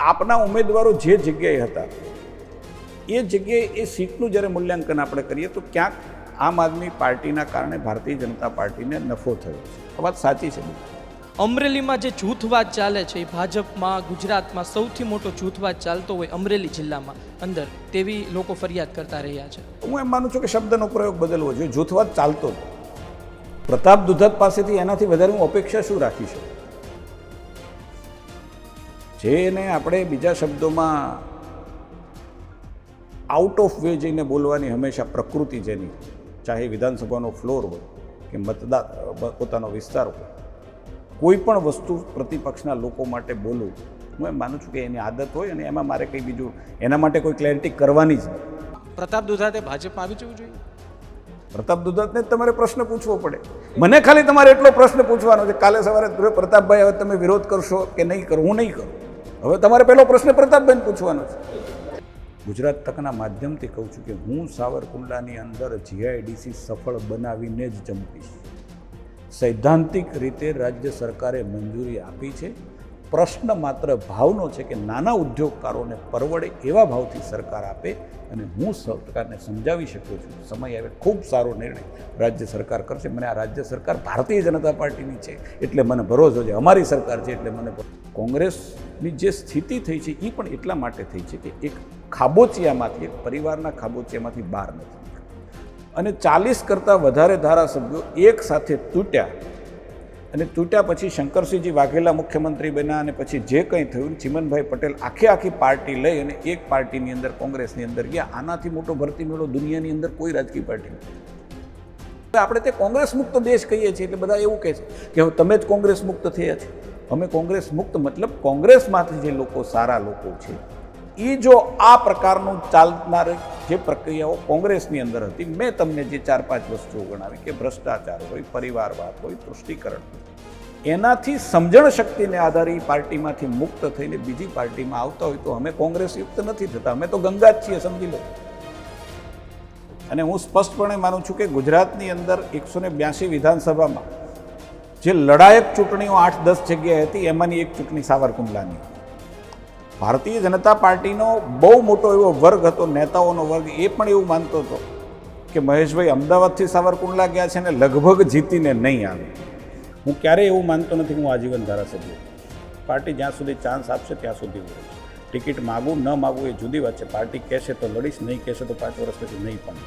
આપના ઉમેદવારો જે જગ્યાએ હતા એ જગ્યાએ એ સીટનું જ્યારે મૂલ્યાંકન આપણે કરીએ તો ક્યાંક આમ આદમી પાર્ટીના કારણે ભારતીય જનતા પાર્ટીને નફો થયો છે. આ વાત સાચી છે. અમરેલીમાં જે જૂથવાદ ચાલે છે એ ભાજપમાં ગુજરાતમાં સૌથી મોટો જૂથવાદ ચાલતો હોય અમરેલી જિલ્લામાં અંદર તેવી લોકો ફરિયાદ કરતા રહ્યા છે. હું એમ માનું છું કે શબ્દનો પ્રયોગ બદલવો જોઈએ. જૂથવાદ ચાલતો જ. પ્રતાપ દુધત પાસેથી એનાથી વધારે હું અપેક્ષા શું રાખી શકું? જેને આપણે બીજા શબ્દોમાં આઉટ ઓફ વે જઈને બોલવાની હંમેશા પ્રકૃતિ જેની, ચાહે વિધાનસભાનો ફ્લોર હોય કે પોતાનો વિસ્તાર હોય, કોઈ પણ વસ્તુ પ્રતિપક્ષના લોકો માટે બોલવું, હું એમ માનું છું કે એની આદત હોય અને એમાં મારે કંઈ બીજું એના માટે કોઈ ક્લેરિટી કરવાની જ નહીં. પ્રતાપ દુધાતે ભાજપમાં આવી જવું જોઈએ. પ્રતાપ દુધતને જ તમારે પ્રશ્ન પૂછવો પડે. મને ખાલી તમારે એટલો પ્રશ્ન પૂછવાનો છે, કાલે સવારે પ્રતાપભાઈ હવે તમે વિરોધ કરશો કે નહીં કરો? હું નહીં કરું. હવે તમારે પહેલો પ્રશ્ન પ્રતાપભાઈને પૂછવાનો છે. ગુજરાત તકના માધ્યમથી કહું છું કે હું સાવરકુંડલાની અંદર જીઆઈડીસી સફળ બનાવીને જ જંપીશ. સૈદ્ધાંતિક રીતે રાજ્ય સરકારે મંજૂરી આપી છે. પ્રશ્ન માત્ર ભાવનો છે કે નાના ઉદ્યોગકારોને પરવડે એવા ભાવથી સરકાર આપે, અને હું સરકારને સમજાવી શકું છું સમય આવે ખૂબ સારો નિર્ણય રાજ્ય સરકાર કરશે. મને આ રાજ્ય સરકાર ભારતીય જનતા પાર્ટીની છે એટલે મને ભરોસો છે, અમારી સરકાર છે એટલે મને. કોંગ્રેસની જે સ્થિતિ થઈ છે એ પણ એટલા માટે થઈ છે કે એક ખાબોચિયામાંથી, એક પરિવારના ખાબોચિયામાંથી બહાર નથી અને 40 કરતાં વધારે ધારાસભ્યો એક સાથે તૂટ્યા અને તૂટ્યા પછી શંકરસિંહજી વાઘેલા મુખ્યમંત્રી બન્યા અને પછી જે કંઈ થયું, ચિમનભાઈ પટેલ આખી પાર્ટી લઈ અને એક પાર્ટીની અંદર, કોંગ્રેસની અંદર ગયા. આનાથી મોટો ભરતી મેળો દુનિયાની અંદર કોઈ રાજકીય પાર્ટી નથી. આપણે તે કોંગ્રેસ મુક્ત દેશ કહીએ છીએ એટલે બધા એવું કહે છે કે હવે તમે જ કોંગ્રેસ મુક્ત થયા છે. અમે કોંગ્રેસ મુક્ત મતલબ કોંગ્રેસમાંથી જે લોકો સારા લોકો છે એ જો આ પ્રકારનું ચાલનાર જે પ્રક્રિયાઓ કોંગ્રેસની અંદર હતી, મેં તમને જે 4-5 વસ્તુઓ ગણાવી કે ભ્રષ્ટાચાર હોય, પરિવારવાદ હોય, તૃષ્ટિકરણ હોય, એનાથી સમજણ શક્તિને આધારે એ પાર્ટીમાંથી મુક્ત થઈને બીજી પાર્ટીમાં આવતા હોય તો અમે કોંગ્રેસ યુક્ત નથી થતા. અમે તો ગંગા જ છીએ, સમજી લો. અને હું સ્પષ્ટપણે માનું છું કે ગુજરાતની અંદર 182 વિધાનસભામાં જે લડાયક ચૂંટણીઓ 8-10 જગ્યાએ હતી એમાંની એક ચૂંટણી સાવરકુંડલાની. ભારતીય જનતા પાર્ટીનો બહુ મોટો એવો વર્ગ હતો, નેતાઓનો વર્ગ, એ પણ એવું માનતો હતો કે મહેશભાઈ અમદાવાદથી સાવરકુંડલા ગયા છે ને લગભગ જીતીને નહીં આવે. હું ક્યારેય એવું માનતો નથી કે હું આજીવન ધારાસભ્ય. પાર્ટી જ્યાં સુધી ચાન્સ આપશે ત્યાં સુધી હું ટિકિટ માગું ન માગું એ જુદી વાત છે. પાર્ટી કહેશે તો લડીશ, નહીં કહેશે તો 5 વર્ષ પછી નહીં પણ.